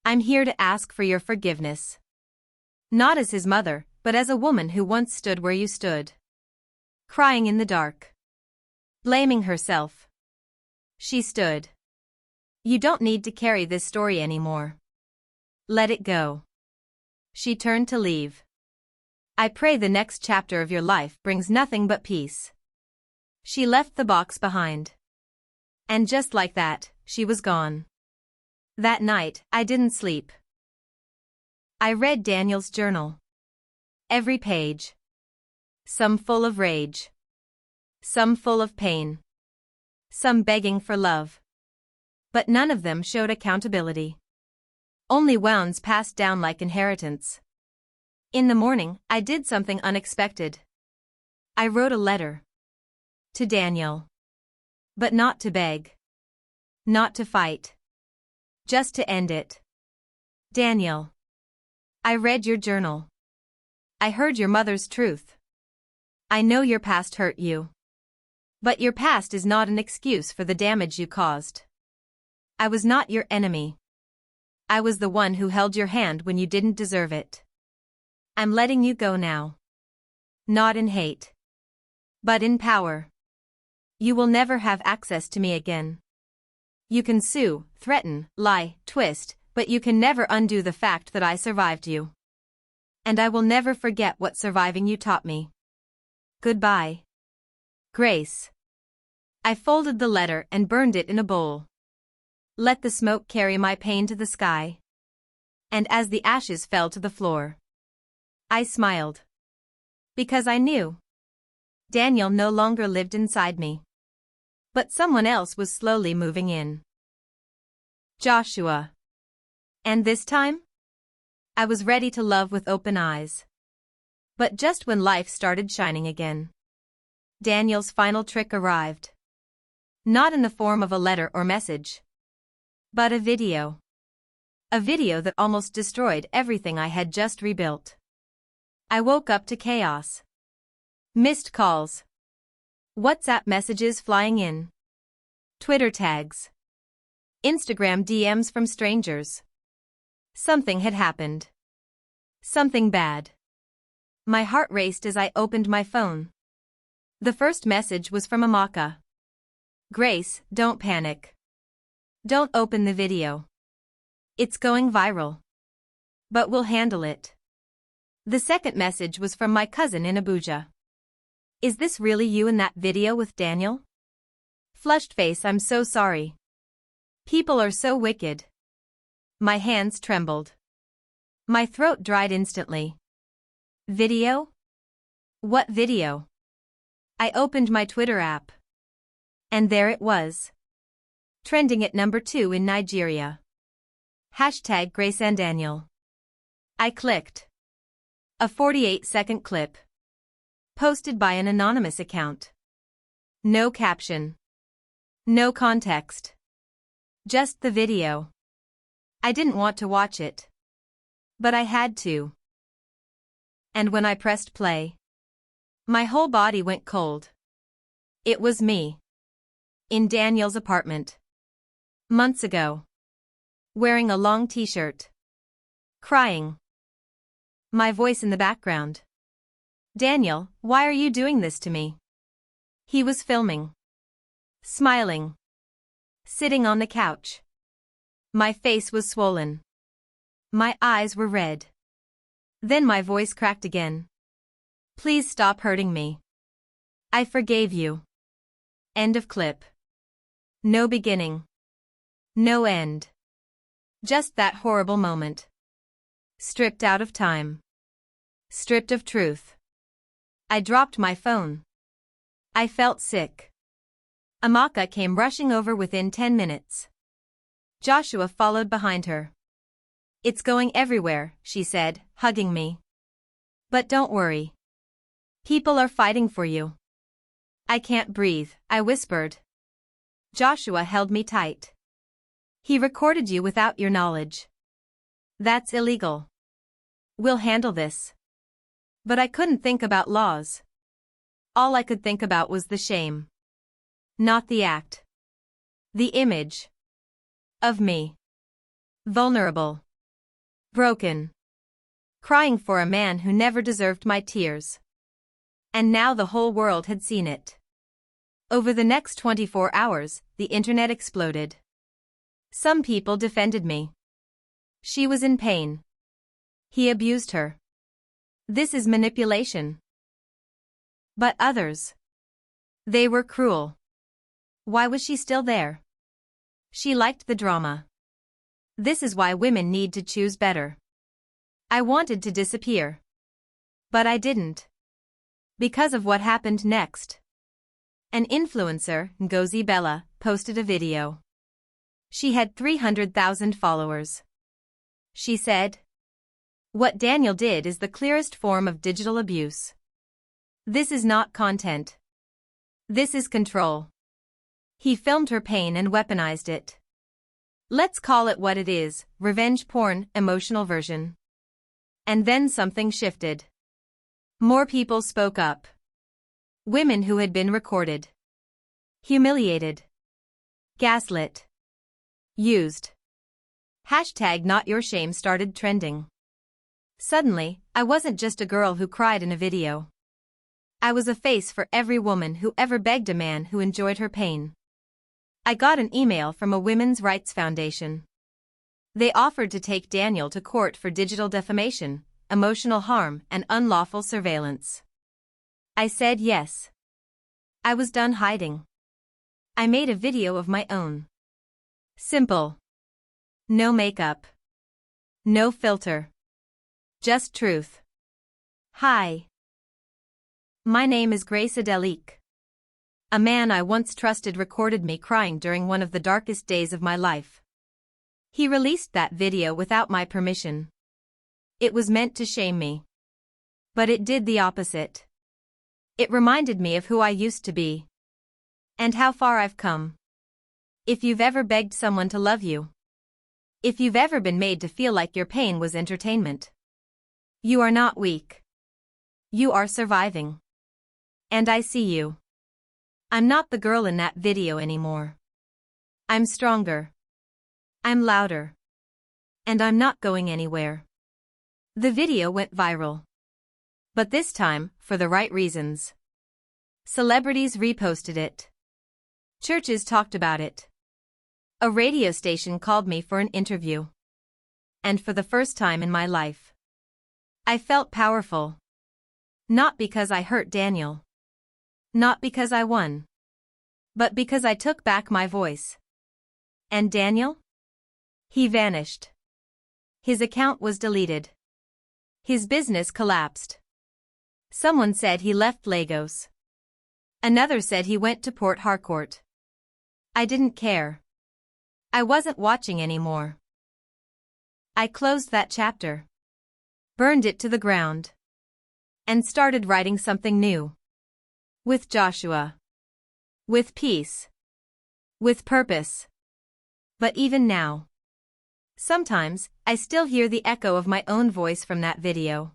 I'm here to ask for your forgiveness. Not as his mother, but as a woman who once stood where you stood. Crying in the dark. Blaming herself. She stood. You don't need to carry this story anymore. Let it go. She turned to leave. I pray the next chapter of your life brings nothing but peace. She left the box behind. And just like that, she was gone. That night, I didn't sleep. I read Daniel's journal. Every page. Some full of rage. Some full of pain. Some begging for love. But none of them showed accountability. Only wounds passed down like inheritance. In the morning, I did something unexpected. I wrote a letter. To Daniel. But not to beg. Not to fight. Just to end it. Daniel. I read your journal. I heard your mother's truth. I know your past hurt you. But your past is not an excuse for the damage you caused. I was not your enemy. I was the one who held your hand when you didn't deserve it. I'm letting you go now. Not in hate. But in power. You will never have access to me again. You can sue, threaten, lie, twist, but you can never undo the fact that I survived you. And I will never forget what surviving you taught me. Goodbye. Grace. I folded the letter and burned it in a bowl. Let the smoke carry my pain to the sky. And as the ashes fell to the floor, I smiled. Because I knew. Daniel no longer lived inside me. But someone else was slowly moving in. Joshua. And this time? I was ready to love with open eyes. But just when life started shining again, Daniel's final trick arrived. Not in the form of a letter or message. But a video. A video that almost destroyed everything I had just rebuilt. I woke up to chaos. Missed calls. WhatsApp messages flying in. Twitter tags. Instagram DMs from strangers. Something had happened. Something bad. My heart raced as I opened my phone. The first message was from Amaka. Grace, don't panic. Don't open the video. It's going viral. But we'll handle it. The second message was from my cousin in Abuja. Is this really you in that video with Daniel? Flushed face, I'm so sorry. People are so wicked. My hands trembled. My throat dried instantly. Video? What video? I opened my Twitter app. And there it was. Trending at number 2 in Nigeria. Hashtag Grace and Daniel. I clicked. A 48-second clip. Posted by an anonymous account. No caption. No context. Just the video. I didn't want to watch it. But I had to. And when I pressed play, my whole body went cold. It was me. In Daniel's apartment. Months ago. Wearing a long t-shirt. Crying. My voice in the background. Daniel, why are you doing this to me? He was filming. Smiling. Sitting on the couch. My face was swollen. My eyes were red. Then my voice cracked again. Please stop hurting me. I forgave you. End of clip. No beginning. No end. Just that horrible moment. Stripped out of time. Stripped of truth. I dropped my phone. I felt sick. Amaka came rushing over within 10 minutes. Joshua followed behind her. It's going everywhere, she said, hugging me. But don't worry. People are fighting for you. I can't breathe, I whispered. Joshua held me tight. He recorded you without your knowledge. That's illegal. We'll handle this. But I couldn't think about laws. All I could think about was the shame. Not the act. The image. Of me. Vulnerable. Broken. Crying for a man who never deserved my tears. And now the whole world had seen it. Over the next 24 hours, the internet exploded. Some people defended me. She was in pain. He abused her. This is manipulation. But others. They were cruel. Why was she still there? She liked the drama. This is why women need to choose better. I wanted to disappear. But I didn't. Because of what happened next. An influencer, Ngozi Bella, posted a video. She had 300,000 followers. She said, "What Daniel did is the clearest form of digital abuse. This is not content. This is control. He filmed her pain and weaponized it. Let's call it what it is, revenge porn, emotional version." And then something shifted. More people spoke up. Women who had been recorded. Humiliated. Gaslit. Used. Hashtag not your shame started trending. Suddenly, I wasn't just a girl who cried in a video. I was a face for every woman who ever begged a man who enjoyed her pain. I got an email from a women's rights foundation. They offered to take Daniel to court for digital defamation, emotional harm, and unlawful surveillance. I said yes. I was done hiding. I made a video of my own. Simple. No makeup. No filter. Just truth. Hi. My name is Grace Adelik. A man I once trusted recorded me crying during one of the darkest days of my life. He released that video without my permission. It was meant to shame me. But it did the opposite. It reminded me of who I used to be. And how far I've come. If you've ever begged someone to love you. If you've ever been made to feel like your pain was entertainment. You are not weak. You are surviving. And I see you. I'm not the girl in that video anymore. I'm stronger. I'm louder. And I'm not going anywhere. The video went viral. But this time, for the right reasons. Celebrities reposted it. Churches talked about it. A radio station called me for an interview. And for the first time in my life, I felt powerful. Not because I hurt Daniel. Not because I won. But because I took back my voice. And Daniel? He vanished. His account was deleted. His business collapsed. Someone said he left Lagos. Another said he went to Port Harcourt. I didn't care. I wasn't watching anymore. I closed that chapter. Burned it to the ground. And started writing something new. With Joshua. With peace. With purpose. But even now. Sometimes, I still hear the echo of my own voice from that video.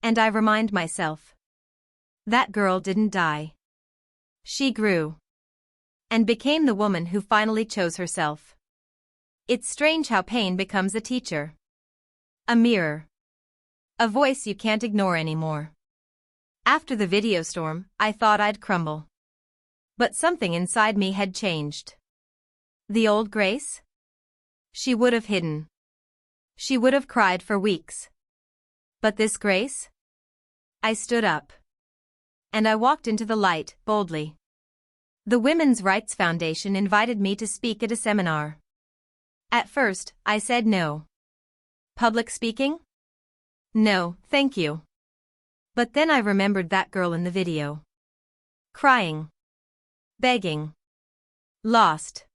And I remind myself. That girl didn't die. She grew. And became the woman who finally chose herself. It's strange how pain becomes a teacher. A mirror. A voice you can't ignore anymore. After the video storm, I thought I'd crumble. But something inside me had changed. The old Grace? She would have hidden. She would have cried for weeks. But this Grace? I stood up. And I walked into the light, boldly. The Women's Rights Foundation invited me to speak at a seminar. At first, I said no. Public speaking? No, thank you. But then I remembered that girl in the video. Crying. Begging. Lost.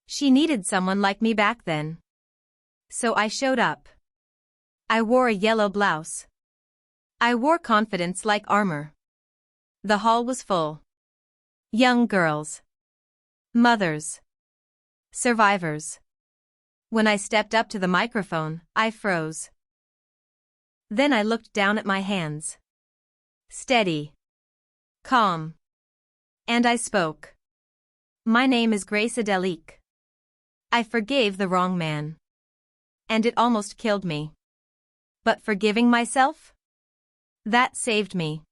She needed someone like me back then. So I showed up. I wore a yellow blouse. I wore confidence like armor. The hall was full. Young girls. Mothers. Survivors. When I stepped up to the microphone, I froze. Then I looked down at my hands. Steady. Calm. And I spoke. My name is Grace Adelique. I forgave the wrong man. And it almost killed me. But forgiving myself? That saved me.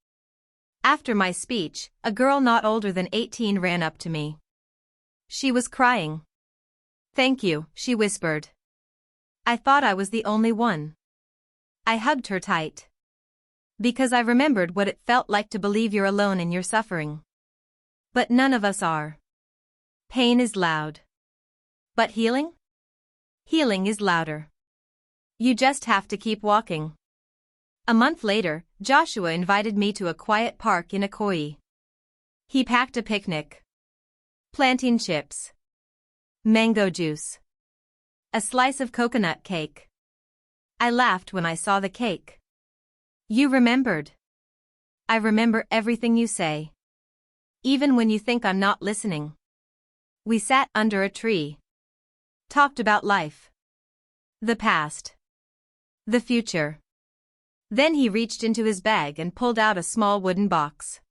After my speech, a girl not older than 18 ran up to me. She was crying. Thank you, she whispered. I thought I was the only one. I hugged her tight. Because I remembered what it felt like to believe you're alone in your suffering. But none of us are. Pain is loud. But healing? Healing is louder. You just have to keep walking. A month later, Joshua invited me to a quiet park in Akoi. He packed a picnic. Plantain chips. Mango juice. A slice of coconut cake. I laughed when I saw the cake. You remembered. I remember everything you say. Even when you think I'm not listening. We sat under a tree. Talked about life. The past. The future. Then he reached into his bag and pulled out a small wooden box.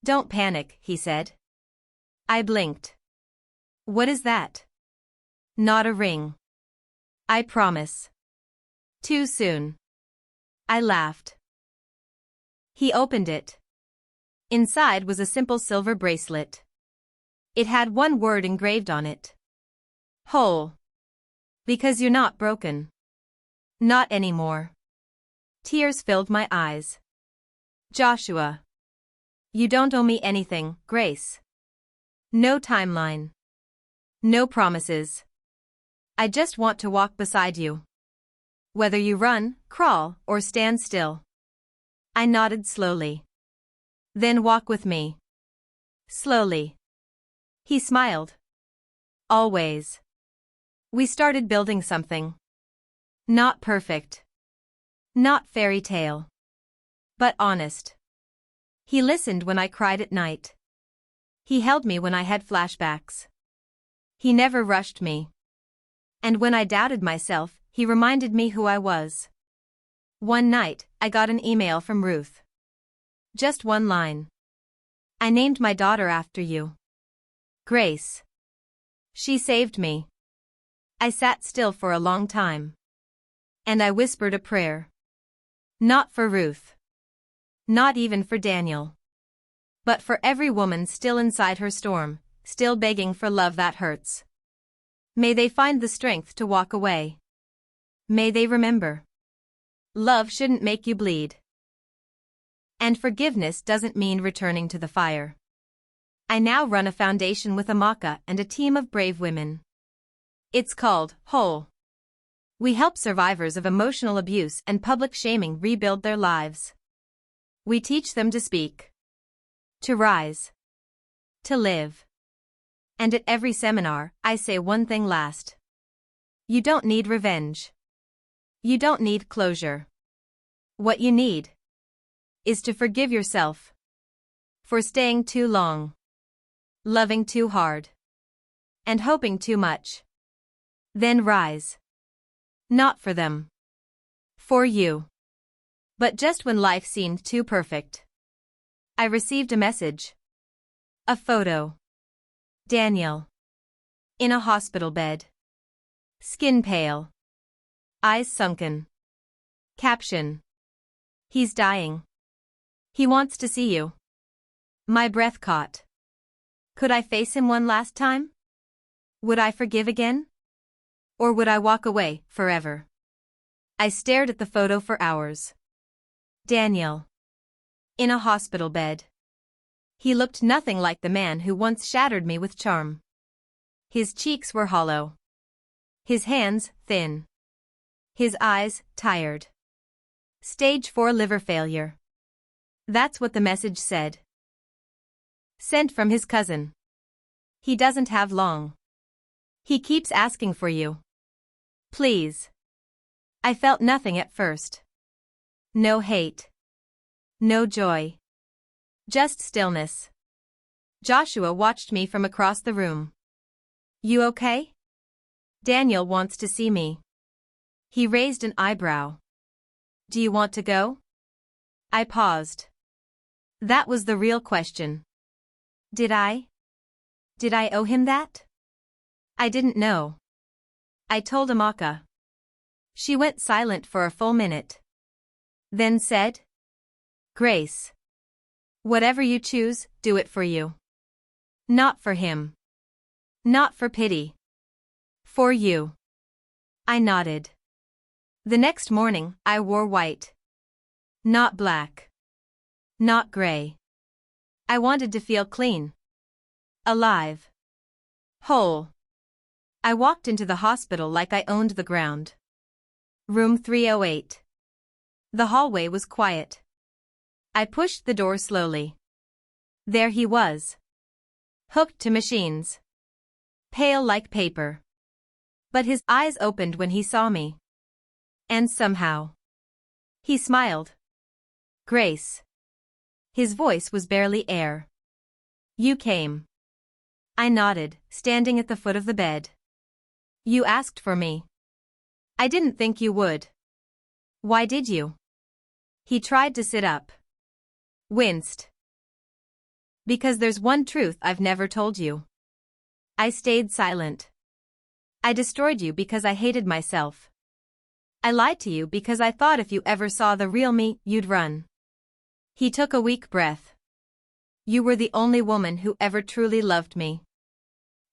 Don't panic, he said. I blinked. What is that? Not a ring. I promise. Too soon. I laughed. He opened it. Inside was a simple silver bracelet. It had one word engraved on it. Whole. Because you're not broken. Not anymore. Tears filled my eyes. Joshua. You don't owe me anything, Grace. No timeline. No promises. I just want to walk beside you. Whether you run, crawl, or stand still. I nodded slowly. Then walk with me. Slowly. He smiled. Always. We started building something. Not perfect. Not fairy tale. But honest. He listened when I cried at night. He held me when I had flashbacks. He never rushed me. And when I doubted myself, he reminded me who I was. One night, I got an email from Ruth. Just one line. I named my daughter after you. Grace. She saved me. I sat still for a long time. And I whispered a prayer. Not for Ruth. Not even for Daniel. But for every woman still inside her storm, still begging for love that hurts. May they find the strength to walk away. May they remember. Love shouldn't make you bleed. And forgiveness doesn't mean returning to the fire. I now run a foundation with Amaka and a team of brave women. It's called Whole. We help survivors of emotional abuse and public shaming rebuild their lives. We teach them to speak. To rise. To live. And at every seminar, I say one thing last. You don't need revenge. You don't need closure. What you need is to forgive yourself for staying too long, loving too hard, and hoping too much. Then rise. Not for them. For you. But just when life seemed too perfect, I received a message. A photo. Daniel. In a hospital bed. Skin pale. Eyes sunken. Caption. He's dying. He wants to see you. My breath caught. Could I face him one last time? Would I forgive again? Or would I walk away, forever? I stared at the photo for hours. Daniel. In a hospital bed. He looked nothing like the man who once shattered me with charm. His cheeks were hollow. His hands, thin. His eyes, tired. Stage 4 liver failure. That's what the message said. Sent from his cousin. He doesn't have long. He keeps asking for you. Please. I felt nothing at first. No hate. No joy. Just stillness. Joshua watched me from across the room. You okay? Daniel wants to see me. He raised an eyebrow. Do you want to go? I paused. That was the real question. Did I owe him that? I didn't know. I told Amaka. She went silent for a full minute. Then said, Grace. Whatever you choose, do it for you. Not for him. Not for pity. For you. I nodded. The next morning, I wore white. Not black. Not gray. I wanted to feel clean. Alive. Whole. I walked into the hospital like I owned the ground. Room 308. The hallway was quiet. I pushed the door slowly. There he was. Hooked to machines. Pale like paper. But his eyes opened when he saw me. And somehow. He smiled. Grace. His voice was barely air. You came. I nodded, standing at the foot of the bed. You asked for me. I didn't think you would. Why did you? He tried to sit up. Winced. Because there's one truth I've never told you. I stayed silent. I destroyed you because I hated myself. I lied to you because I thought if you ever saw the real me, you'd run. He took a weak breath. You were the only woman who ever truly loved me.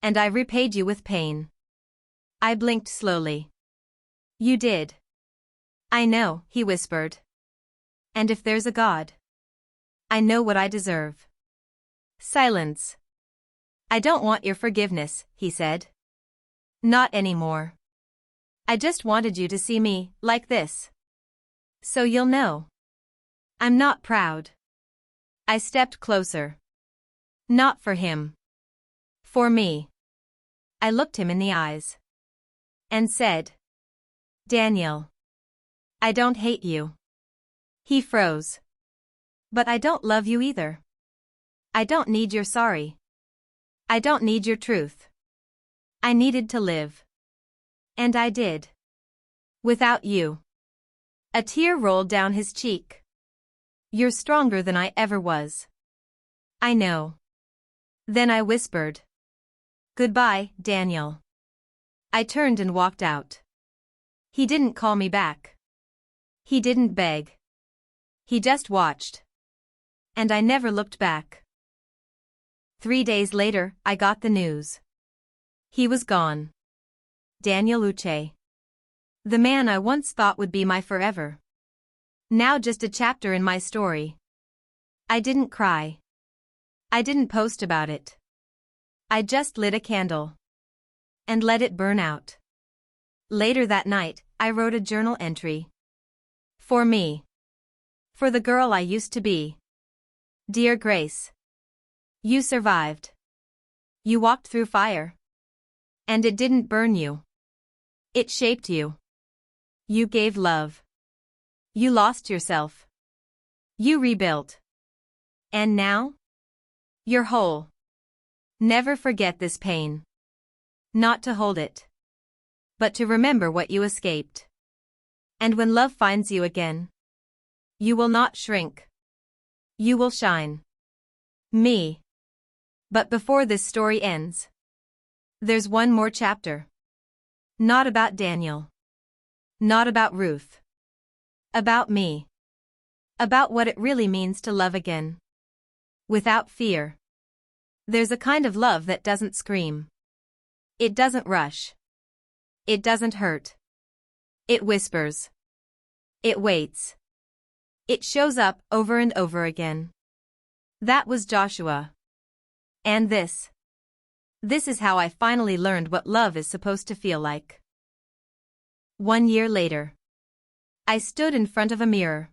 And I repaid you with pain. I blinked slowly. You did. I know, he whispered. And if there's a God, I know what I deserve. Silence. I don't want your forgiveness, he said. Not anymore. I just wanted you to see me, like this. So you'll know. I'm not proud. I stepped closer. Not for him. For me. I looked him in the eyes. And said, Daniel. I don't hate you. He froze. But I don't love you either. I don't need your sorry. I don't need your truth. I needed to live. And I did. Without you. A tear rolled down his cheek. You're stronger than I ever was. I know. Then I whispered. Goodbye, Daniel. I turned and walked out. He didn't call me back. He didn't beg. He just watched. And I never looked back. 3 days later, I got the news. He was gone. Daniel Uche. The man I once thought would be my forever. Now just a chapter in my story. I didn't cry. I didn't post about it. I just lit a candle. And let it burn out. Later that night, I wrote a journal entry. For me. For the girl I used to be. Dear Grace. You survived. You walked through fire. And it didn't burn you. It shaped you. You gave love. You lost yourself. You rebuilt. And now? You're whole. Never forget this pain. Not to hold it. But to remember what you escaped. And when love finds you again, you will not shrink. You will shine. Me. But before this story ends, there's one more chapter. Not about Daniel. Not about Ruth. About me. About what it really means to love again. Without fear. There's a kind of love that doesn't scream. It doesn't rush. It doesn't hurt. It whispers. It waits. It shows up over and over again. That was Joshua. And this is how I finally learned what love is supposed to feel like. 1 year later. I stood in front of a mirror.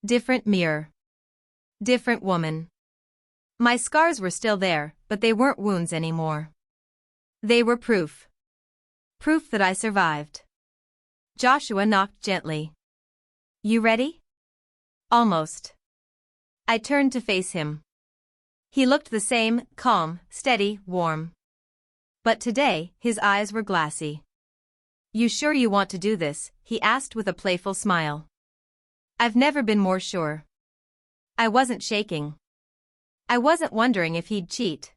Different mirror. Different woman. My scars were still there, but they weren't wounds anymore. They were proof. Proof that I survived. Joshua knocked gently. You ready? Almost. I turned to face him. He looked the same, calm, steady, warm. But today, his eyes were glassy. You sure you want to do this? He asked with a playful smile. I've never been more sure. I wasn't shaking. I wasn't wondering if he'd cheat.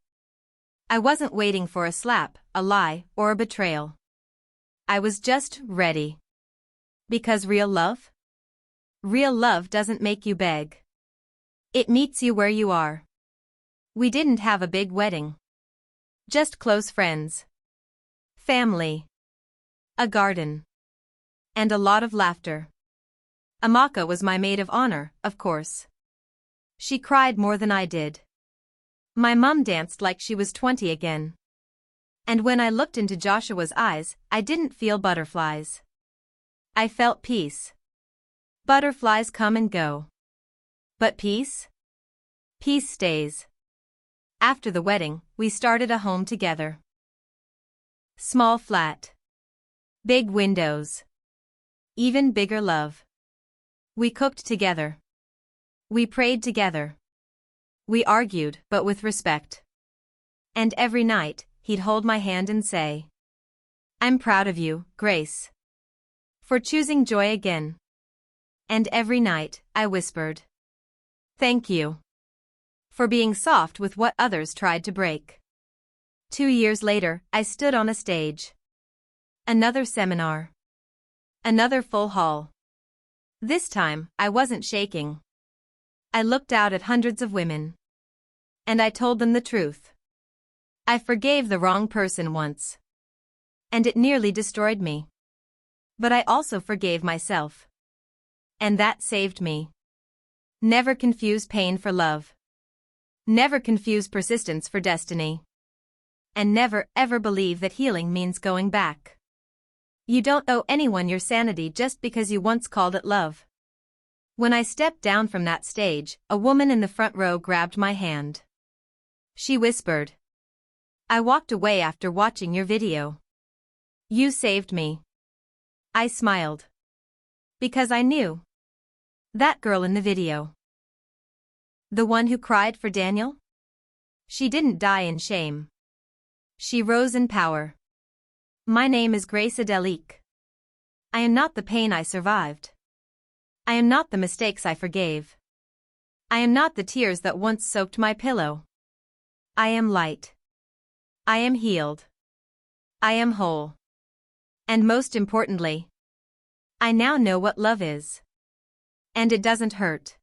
I wasn't waiting for a slap, a lie, or a betrayal. I was just ready. Because real love? Real love doesn't make you beg. It meets you where you are. We didn't have a big wedding. Just close friends. Family. A garden. And a lot of laughter. Amaka was my maid of honor, of course. She cried more than I did. My mum danced like she was 20 again. And when I looked into Joshua's eyes, I didn't feel butterflies. I felt peace. Butterflies come and go. But peace? Peace stays. After the wedding, we started a home together. Small flat. Big windows. Even bigger love. We cooked together. We prayed together. We argued, but with respect. And every night, he'd hold my hand and say, I'm proud of you, Grace. For choosing joy again. And every night, I whispered, thank you. For being soft with what others tried to break. 2 years later, I stood on a stage. Another seminar. Another full hall. This time, I wasn't shaking. I looked out at hundreds of women. And I told them the truth. I forgave the wrong person once. And it nearly destroyed me. But I also forgave myself. And that saved me. Never confuse pain for love. Never confuse persistence for destiny. And never ever believe that healing means going back. You don't owe anyone your sanity just because you once called it love. When I stepped down from that stage, a woman in the front row grabbed my hand. She whispered, I walked away after watching your video. You saved me. I smiled. Because I knew. That girl in the video. The one who cried for Daniel? She didn't die in shame. She rose in power. My name is Grace Adelique. I am not the pain I survived. I am not the mistakes I forgave. I am not the tears that once soaked my pillow. I am light. I am healed. I am whole. And most importantly, I now know what love is. And it doesn't hurt.